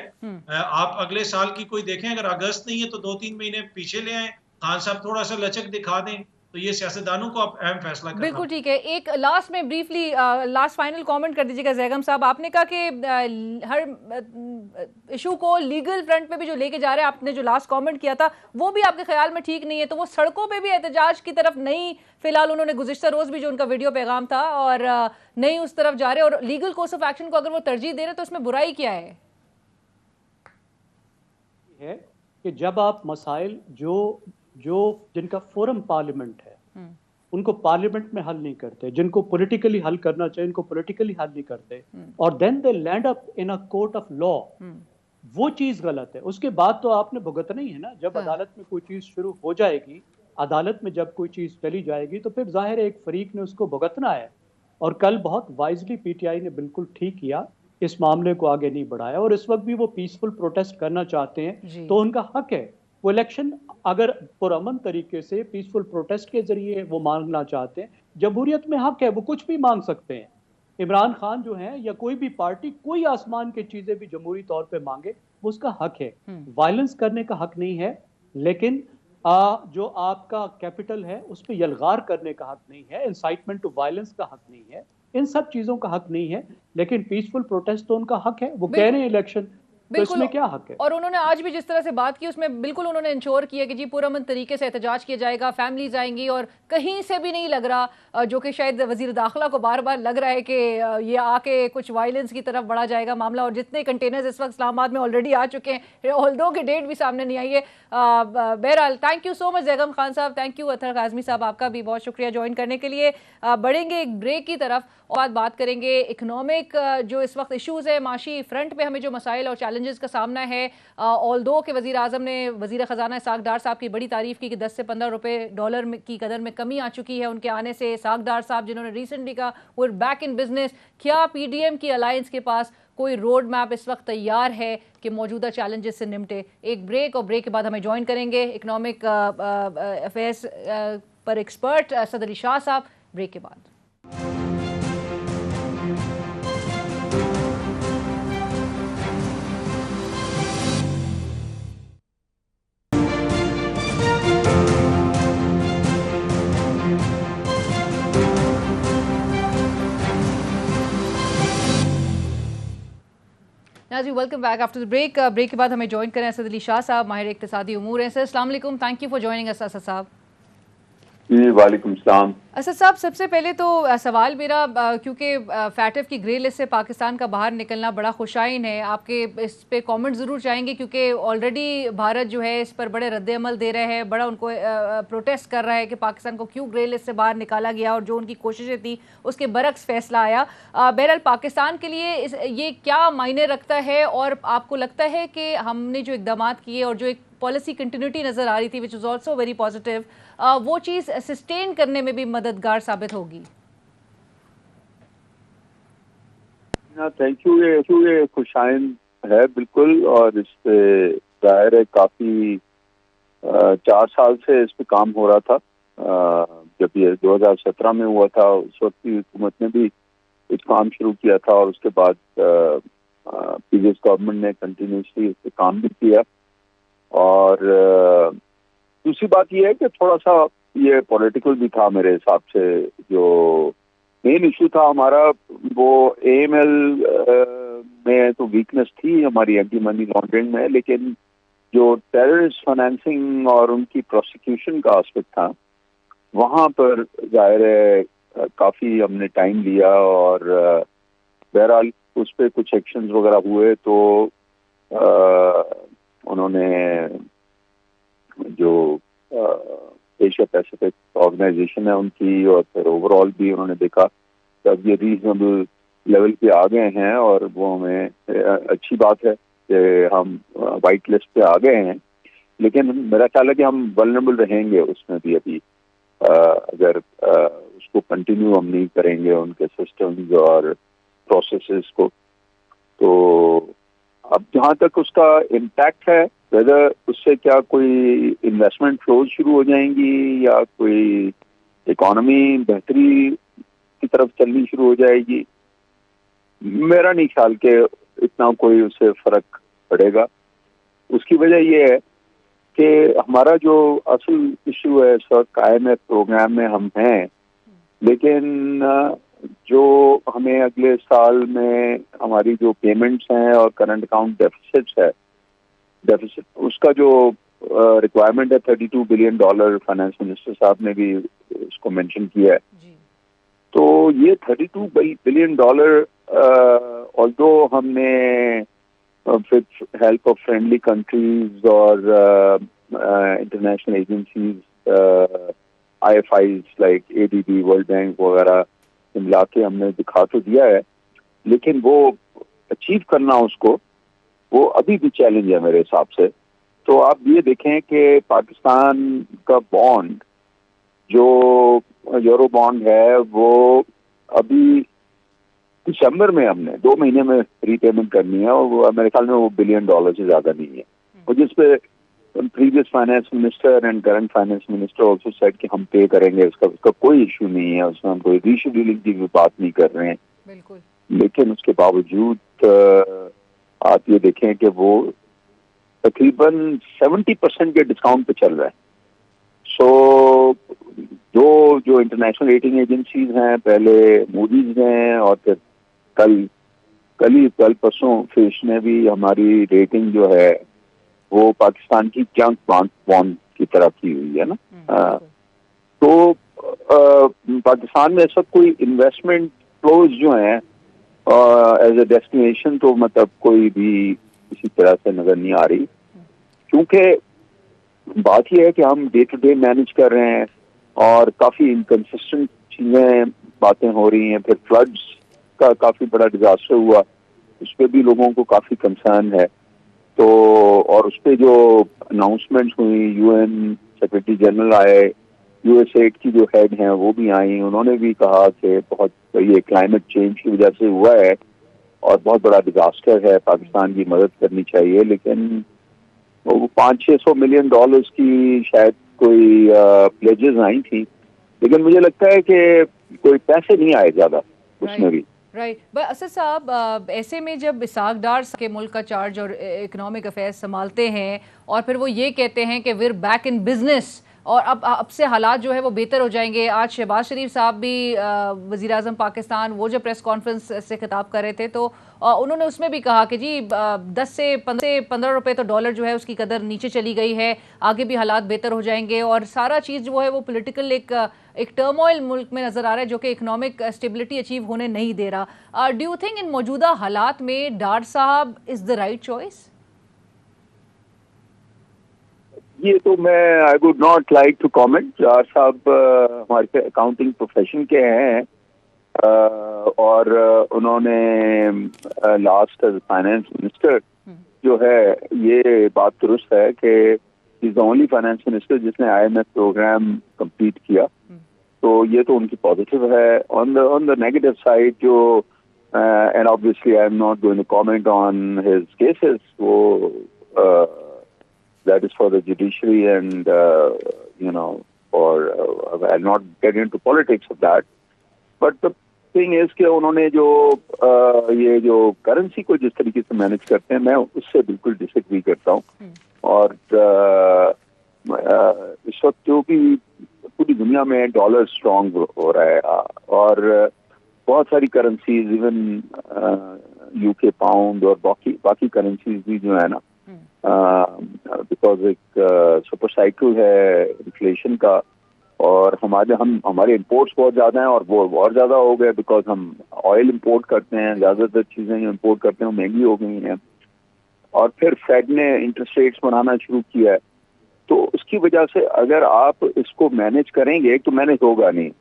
आप अगले साल की कोई देखें, अगर अगस्त नहीं है तो 2-3 महीने पीछे ले आए, खान साहब थोड़ा सा लचक दिखा दें, तो ये सियासतदानों को अब अहम फैसला करना। बिल्कुल ठीक है। एक लास्ट में ब्रीफली लास्ट फाइनल कमेंट कर दीजिएगा ज़ैगम साहब। आपने कहा कि हर इशू को लीगल फ्रंट पे भी जो लेके जा रहे हैं, आपने जो लास्ट कमेंट किया था वो भी आपके ख्याल में ठीक नहीं है, तो वो सड़कों पे भी एहतजाज की तरफ नहीं, फिलहाल उन्होंने गुज़िश्ता रोज भी जो उनका वीडियो पैगाम था, और नहीं उस तरफ जा रहे, और लीगल कोर्स ऑफ एक्शन को अगर वो तरजीह दे रहे तो इसमें बुराई क्या है? कि जब आप मसाइल जो जिनका फोरम पार्लियामेंट है उनको पार्लियामेंट में हल नहीं करते, जिनको पॉलिटिकली हल करना चाहिए उनको पॉलिटिकली हल नहीं करते, और then they land up in a court of law, वो चीज गलत है। उसके बाद तो आपने भुगतना ही है ना। जब अदालत में कोई चीज शुरू हो जाएगी, अदालत में जब कोई चीज चली जाएगी, तो फिर जाहिर है एक फरीक ने उसको भुगतना है। और कल बहुत वाइजली पीटीआई ने बिल्कुल ठीक किया, इस मामले को आगे नहीं बढ़ाया, और इस वक्त भी वो पीसफुल प्रोटेस्ट करना चाहते हैं तो उनका हक है। वो इलेक्शन अगर पुरअमन तरीके से पीसफुल प्रोटेस्ट के जरिए वो मांगना चाहते हैं, जमहूरियत में हक है, वो कुछ भी मांग सकते हैं। इमरान खान जो है या कोई भी पार्टी कोई आसमान की चीजें भी जमहूरी तौर पे मांगे वो उसका हक है, वायलेंस करने का हक नहीं है। लेकिन जो आपका कैपिटल है उस पर यलगार करने का हक नहीं है, इंसाइटमेंट टू वायलेंस का हक नहीं है, इन सब चीजों का हक नहीं है। लेकिन पीसफुल प्रोटेस्ट तो उनका हक है, वो कह रहे हैं इलेक्शन, तो इसमें क्या हक है। और उन्होंने आज भी जिस तरह से बात की उसमें बिल्कुल उन्होंने इंश्योर किया कि जी पुरअमन तरीके से एहतजाज किया जाएगा, फैमिलीज आएंगी, और कहीं से भी नहीं लग रहा जो कि शायद वजीर दाखिला को बार बार लग रहा है कि ये आके कुछ वायलेंस की तरफ बढ़ा जाएगा मामला। और जितने कंटेनर्स इस वक्त इस्लामाबाद में ऑलरेडी आ चुके हैं, ऑल्दो की डेट भी सामने नहीं आई है। बहरहाल thank you so much Zaigham Khan साहब, थैंक यू अतहर काज़मी साहब, आपका भी बहुत शुक्रिया ज्वाइन करने के लिए। बढ़ेंगे एक ब्रेक की तरफ और बात करेंगे इकोनॉमिक जो इस वक्त इश्यूज़ है, माशी फ्रंट पे हमें जो मसाइल और चैलेंजेस का सामना है। ऑल्दो के वज़ीर आज़म ने वज़ीर ख़जाना इसहाक़ डार साहब की बड़ी तारीफ़ की कि 10 से 15 रुपए डॉलर की कदर में कमी आ चुकी है उनके आने से। इसहाक़ डार साहब जिन्होंने रिसेंटली कहा वो आर बैक इन बिजनेस, क्या PDM की अलायंस के पास कोई रोड मैप इस वक्त तैयार है कि मौजूदा चैलेंजेस से निपटे। एक ब्रेक, और ब्रेक के बाद हमें ज्वाइन करेंगे इकोनॉमिक अफेयर्स पर एक्सपर्ट असद अली शाह साहब, ब्रेक के बाद। नाज़रीन welcome back after the break. Break के बाद हमें ज्वाइन करें असद अली शाह साहब, माहिर इक्तिसादी उमूर हैं। सर अस्सलाम वालेकुम, thank you for joining us Asad साहब। जी वालेकुम सलाम। असद साहब सबसे पहले तो सवाल मेरा, क्योंकि फैटिफ की ग्रे लिस्ट से पाकिस्तान का बाहर निकलना बड़ा खुशाइन है, आपके इस पे कमेंट ज़रूर चाहेंगे क्योंकि ऑलरेडी भारत जो है इस पर बड़े रद्द-ए-अमल दे रहे हैं, बड़ा उनको प्रोटेस्ट कर रहा है कि पाकिस्तान को क्यों ग्रे लिस्ट से बाहर निकाला गया और जो उनकी कोशिशें थी उसके बरक्स फैसला आया। बहरहाल पाकिस्तान के लिए ये क्या मायने रखता है, और आपको लगता है कि हमने जो इकदाम किए और जो एक पॉलिसी कंटिन्यूटी नज़र आ रही थी which is also very positive, वो चीज़ सस्टेन करने में भी मददगार साबित होगी? Thank you. ये खुशाइन है बिल्कुल, और इस पे जाहिर है काफ़ी 4 साल से इस पे काम हो रहा था। जब ये 2017 में हुआ था उस वक्त की हुकूमत ने भी इस काम शुरू किया था, और उसके बाद प्रीवियस गवर्नमेंट ने कंटिन्यूसली इस पे काम भी किया। और दूसरी बात यह है कि थोड़ा सा ये पॉलिटिकल भी था मेरे हिसाब से। जो मेन इशू था हमारा वो AML में तो वीकनेस थी हमारी एंटी मनी लॉन्ड्रिंग में, लेकिन जो टेररिस्ट फाइनेंसिंग और उनकी प्रोसिक्यूशन का एस्पेक्ट था वहाँ पर जाहिर है काफ़ी हमने टाइम लिया, और बहरहाल उस पर कुछ एक्शंस वगैरह हुए। तो उन्होंने जो एशिया पैसिफिक ऑर्गेनाइजेशन है उनकी, और फिर ओवरऑल भी उन्होंने देखा कि अब ये रीजनेबल लेवल पे आ गए हैं, और वो हमें अच्छी बात है कि हम वाइट लिस्ट पे आ गए हैं। लेकिन मेरा ख्याल है कि हम वल्नरेबल रहेंगे उसमें भी अभी, अगर उसको कंटिन्यू हम नहीं करेंगे उनके सिस्टम्स और प्रोसेसेस को। तो अब जहाँ तक उसका इम्पैक्ट है, वेदर उससे क्या कोई इन्वेस्टमेंट फ्लोज शुरू हो जाएंगी या कोई इकोनॉमी बेहतरी की तरफ चलनी शुरू हो जाएगी, मेरा नहीं ख्याल कि इतना कोई उससे फर्क पड़ेगा। उसकी वजह यह है कि हमारा जो असल इशू है इस वक्त IMF प्रोग्राम में हम हैं, लेकिन जो हमें अगले साल में हमारी जो पेमेंट्स हैं और करंट अकाउंट डेफिसिट उसका जो रिक्वायरमेंट है $32 बिलियन, फाइनेंस मिनिस्टर साहब ने भी उसको मेंशन किया है। तो ये $32 बिलियन ऑल्दो हमने with help of friendly countries और international agencies IFIs like ADB, World Bank वगैरह मिला के हमने दिखा तो दिया है, लेकिन वो अचीव करना उसको वो अभी भी चैलेंज है मेरे हिसाब से। तो आप ये देखें कि पाकिस्तान का बॉन्ड जो यूरो बॉन्ड है वो अभी दिसंबर में हमने 2 महीने में रीपेमेंट करनी है, और मेरे ख्याल में वो $1 बिलियन से ज़्यादा नहीं है। और जिस पे previous finance minister and current finance minister also said कि हम पे करेंगे, उसका कोई इशू नहीं है, उसमें हम कोई रीशेड्यूलिंग की भी बात नहीं कर रहे हैं। बिल्कुल। लेकिन उसके बावजूद आप ये देखें कि वो तकरीबन 70% के डिस्काउंट पे चल रहा है। सो जो इंटरनेशनल रेटिंग एजेंसीज हैं, पहले मूडीज हैं और फिर कल परसों फिश ने भी हमारी रेटिंग जो है वो पाकिस्तान की जंक बॉन्ड की तरह की हुई है ना। तो पाकिस्तान में ऐसा कोई इन्वेस्टमेंट फ्लोज जो है एज ए डेस्टिनेशन तो मतलब कोई भी इसी तरह से नजर नहीं आ रही, क्योंकि बात यह है कि हम डे टू डे मैनेज कर रहे हैं और काफी इनकंसिस्टेंट बातें हो रही हैं। फिर फ्लड्स का काफी बड़ा डिजास्टर हुआ, उस पर भी लोगों को काफी कंसर्न है। तो और उस पर जो अनाउंसमेंट हुई, यूएन सेक्रेटरी जनरल आए, यूएसएड की जो हेड हैं वो भी आई, उन्होंने भी कहा कि बहुत ये क्लाइमेट चेंज की वजह से हुआ है और बहुत बड़ा डिजास्टर है, पाकिस्तान की मदद करनी चाहिए। लेकिन वो 500-600 मिलियन डॉलर्स की शायद कोई प्लेजेस आई थी, लेकिन मुझे लगता है कि कोई पैसे नहीं आए ज्यादा उसमें भी। राइट, बट असद साहब, ऐसे में जब इसाक डार के मुल्क का चार्ज और इकोनॉमिक अफेयर्स संभालते हैं और फिर वो ये कहते हैं कि वीर बैक इन बिजनेस और अब से हालात जो है वो बेहतर हो जाएंगे। आज शहबाज शरीफ साहब भी वज़ीर आज़म पाकिस्तान वो जब प्रेस कॉन्फ्रेंस से खिताब कर रहे थे तो उन्होंने उसमें भी कहा कि जी 10 से 15 रुपए तो डॉलर जो है उसकी कदर नीचे चली गई है, आगे भी हालात बेहतर हो जाएंगे और सारा चीज़ जो है वो पॉलिटिकल एक टर्मोइल मुल्क में नजर आ रहा है जो कि इकोनॉमिक स्टेबिलिटी अचीव होने नहीं दे रहा। डू यू थिंक इन मौजूदा हालात में डार साहब इज द राइट चॉइस? ये तो मैं I would not like to comment. Dar साहब हमारे अकाउंटिंग प्रोफेशन के हैं और उन्होंने लास्ट एज फाइनेंस मिनिस्टर जो है, ये बात दुरुस्त है कि is the only finance minister जिसने आईएमएफ प्रोग्राम कंप्लीट किया, तो ये तो उनकी पॉजिटिव है। ऑन द नेगेटिव साइड जो and obviously I am not going to comment on his cases, वो that is for the judiciary and I'll not get into politics of that, but the thing is कि उन्होंने जो ये जो currency को जिस तरीके से मैनेज करते हैं, मैं उससे बिल्कुल डिसएग्री करता हूँ। और इस वक्त जो भी पूरी दुनिया में डॉलर स्ट्रांग हो रहा है और बहुत सारी करेंसीज इवन यूके पाउंड और बाकी करेंसीज भी जो है ना, बिकॉज एक सुपर साइकिल है इन्फ्लेशन का और हमारे इंपोर्ट्स बहुत ज्यादा हैं और वो और ज्यादा हो गए बिकॉज हम ऑयल इंपोर्ट करते हैं, ज्यादातर चीजें जो इंपोर्ट करते हैं वो महंगी हो गई हैं। और फिर फेड ने इंटरेस्ट रेट्स बढ़ाना शुरू किया है, तो उसकी वजह से अगर आप इसको मैनेज करेंगे तो मैनेज होगा नहीं।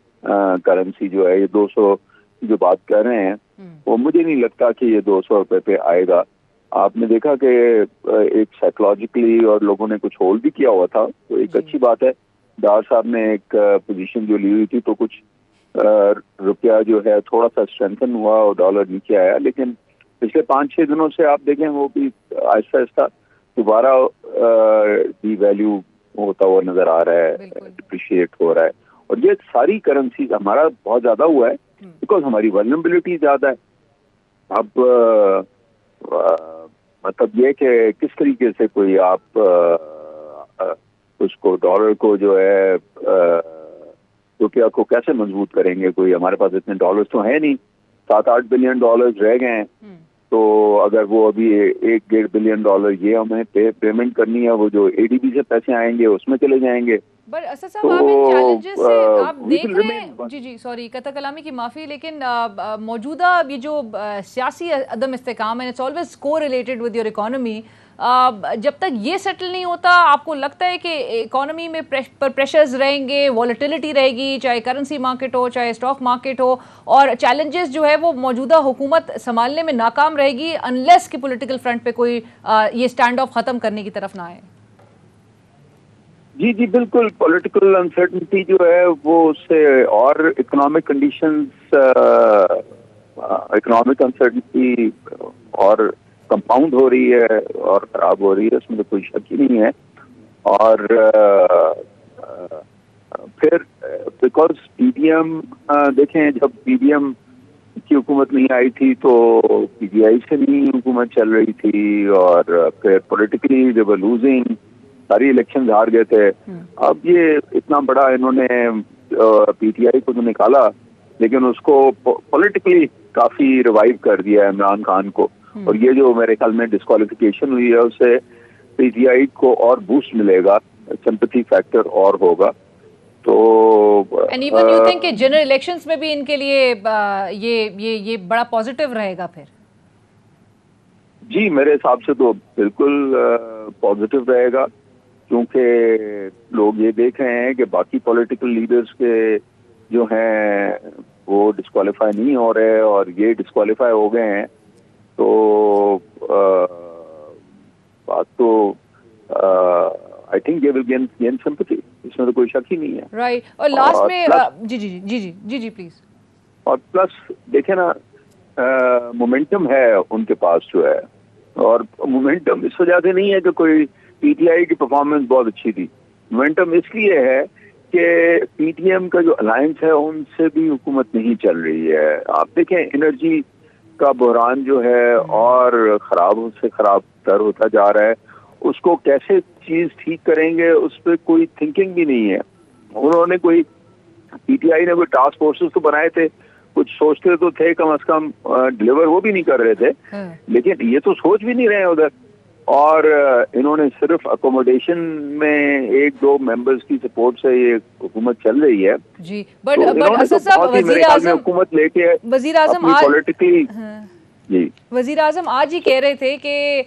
करेंसी जो है ये 200 जो बात कर रहे हैं वो मुझे नहीं लगता कि ये 200 रुपए पे आएगा। आपने देखा कि एक साइकोलॉजिकली और लोगों ने कुछ होल्ड भी किया हुआ था, तो एक अच्छी बात है। डार साहब ने एक पोजीशन जो ली हुई थी तो कुछ रुपया जो है थोड़ा सा स्ट्रेंथन हुआ और डॉलर नीचे आया, लेकिन पिछले 5-6 दिनों से आप देखें वो भी आहिस्ता आहिस्ता दोबारा डीवैल्यू होता हुआ नजर आ रहा है, डिप्रिशिएट हो रहा है। और ये सारी करेंसी हमारा बहुत ज्यादा हुआ है बिकॉज हमारी वल्नरेबिलिटी ज्यादा है। अब मतलब ये कि किस तरीके से कोई आप उसको डॉलर को जो है रुपया को कैसे मजबूत करेंगे, कोई हमारे पास इतने डॉलर्स तो है नहीं, 7-8 बिलियन डॉलर्स रह गए हैं। तो अगर वो अभी 1-1.5 बिलियन डॉलर ये हमें पेमेंट करनी है, वो जो एडीबी से पैसे आएंगे उसमें चले जाएंगे। बट असद साहब, आप इन चैलेंजेस से आप देख रहे हैं, जी सॉरी कता कलामी की माफ़ी, लेकिन मौजूदा ये जो सियासी अदम इस्तेकाम है, इट्स ऑलवेज को रिलेटेड विद योर इकोनॉमी। जब तक ये सेटल नहीं होता, आपको लगता है कि इकोनॉमी में प्रेशर्स रहेंगे, वॉलेटिलिटी रहेगी, चाहे करेंसी मार्केट हो चाहे स्टॉक मार्केट हो, और चैलेंजेस जो है वो मौजूदा हुकूमत संभालने में नाकाम रहेगी अनलेस कि पॉलिटिकल फ्रंट पे कोई ये स्टैंड ऑफ ख़त्म करने की तरफ ना आए? जी बिल्कुल, पॉलिटिकल अनसर्टेनिटी जो है वो उससे और इकोनॉमिक कंडीशंस, इकोनॉमिक अनसर्टेनिटी और कंपाउंड हो रही है और खराब हो रही है, उसमें तो कोई शक ही नहीं है। और फिर बिकॉज पीडीएम देखें, जब पीडीएम की हुकूमत नहीं आई थी तो पीटीआई से नहीं हुकूमत चल रही थी, और फिर पॉलिटिकली दे वर लूजिंग, सारी इलेक्शन हार गए थे। अब ये इतना बड़ा इन्होंने पीटीआई को तो निकाला, लेकिन उसको पॉलिटिकली काफी रिवाइव कर दिया है इमरान खान को, और ये जो मेरे ख्याल में डिस्क्वालिफिकेशन हुई है उससे पीटीआई को और बूस्ट मिलेगा, सिंपैथी फैक्टर और होगा। तो एंड इवन यू थिंक कि जनरल इलेक्शंस में भी इनके लिए ये बड़ा पॉजिटिव रहेगा फिर? जी मेरे हिसाब से तो बिल्कुल पॉजिटिव रहेगा, क्योंकि लोग ये देख रहे हैं कि बाकी पॉलिटिकल लीडर्स के जो हैं वो डिस्क्वालीफाई नहीं हो रहे और ये डिस्क्वालीफाई हो गए हैं। तो बात तो I think they will gain sympathy, इसमें तो कोई शक ही नहीं है। राइट। और लास्ट में जी जी जी जी जी जी प्लीज। और प्लस देखे ना, मोमेंटम है उनके पास जो है, और मोमेंटम इस वजह से नहीं है कि कोई पीटीआई की परफॉर्मेंस बहुत अच्छी थी। मोमेंटम इसलिए है कि पीटीएम का जो अलायंस है उनसे भी हुकूमत नहीं चल रही है। आप देखें एनर्जी का बहरान जो है और खराब से खराब तर होता जा रहा है, उसको कैसे चीज ठीक करेंगे उस पर कोई थिंकिंग भी नहीं है। उन्होंने कोई पीटीआई ने कोई टास्क फोर्सेस तो बनाए थे, कुछ सोचते तो थे, कम से कम डिलीवर वो भी नहीं कर रहे थे, लेकिन ये तो सोच भी नहीं रहे उधर। और इन्होंने सिर्फ अकोमोडेशन में एक दो मेंबर्स की सपोर्ट से ये हुकूमत चल रही है जी। बट असद साहब, वजीर आजम हुकूमत लेके वजीर आजम आज पॉलिटिकली जी वजीर आजम आज ही कह रहे थे कि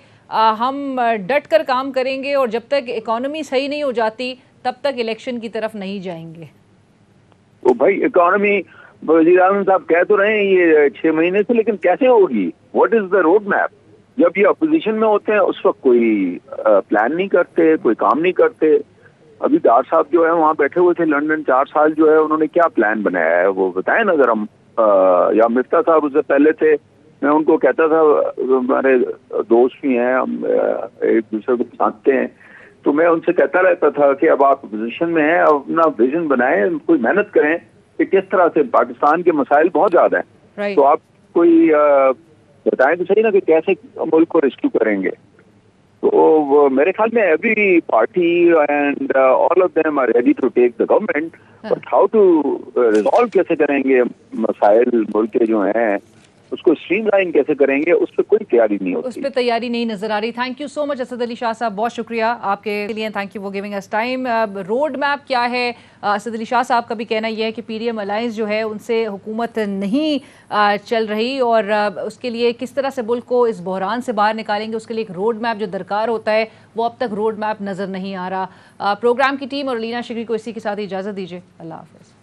हम डट कर काम करेंगे और जब तक इकोनॉमी सही नहीं हो जाती तब तक इलेक्शन की तरफ नहीं जाएंगे। तो भाई इकोनॉमी वजीर आजम साहब कह तो रहे हैं ये 6 महीने से, लेकिन कैसे होगी? What is the road map? जब ये अपोजिशन में होते हैं उस वक्त कोई प्लान नहीं करते, कोई काम नहीं करते। अभी डार साहब जो है वहाँ बैठे हुए थे लंदन 4 साल, जो है उन्होंने क्या प्लान बनाया है वो बताएं ना जरा। या मिफ्ता साहब उससे पहले थे, मैं उनको कहता था, हमारे दोस्त भी हैं, हम एक दूसरे को जानते हैं, तो मैं उनसे कहता रहता था कि अब आप अपोजिशन में हैं, अपना विजन बनाएं, कोई मेहनत करें कि किस तरह से पाकिस्तान के मसाइल बहुत ज्यादा हैं, तो आप कोई बताएं तो सही ना कि कैसे मुल्क को रेस्क्यू करेंगे। तो मेरे ख्याल में every party and all of them are ready to take the government, but how to resolve कैसे करेंगे मसाइल मुल्क के जो हैं, उसको स्ट्रीमलाइन कैसे करेंगे, उस पर कोई तैयारी नहीं होती, उस पर तैयारी नहीं नजर आ रही। Thank you so much Asad Ali Shah साहब, बहुत शुक्रिया आपके लिए, thank you for giving us time. Road map क्या है? असद अली शाह साहब का भी कहना यह है कि पीडीएम अलायंस जो है उनसे हुकूमत नहीं चल रही, और उसके लिए किस तरह से मुल्क को इस बहरान से बाहर निकालेंगे, उसके लिए एक रोड मैप जो दरकार होता है वो अब तक रोड मैप नज़र नहीं आ रहा। प्रोग्राम की टीम और लीना शिगरी को इसी के साथ इजाज़त दीजिए। अल्लाह हाफ़िज़।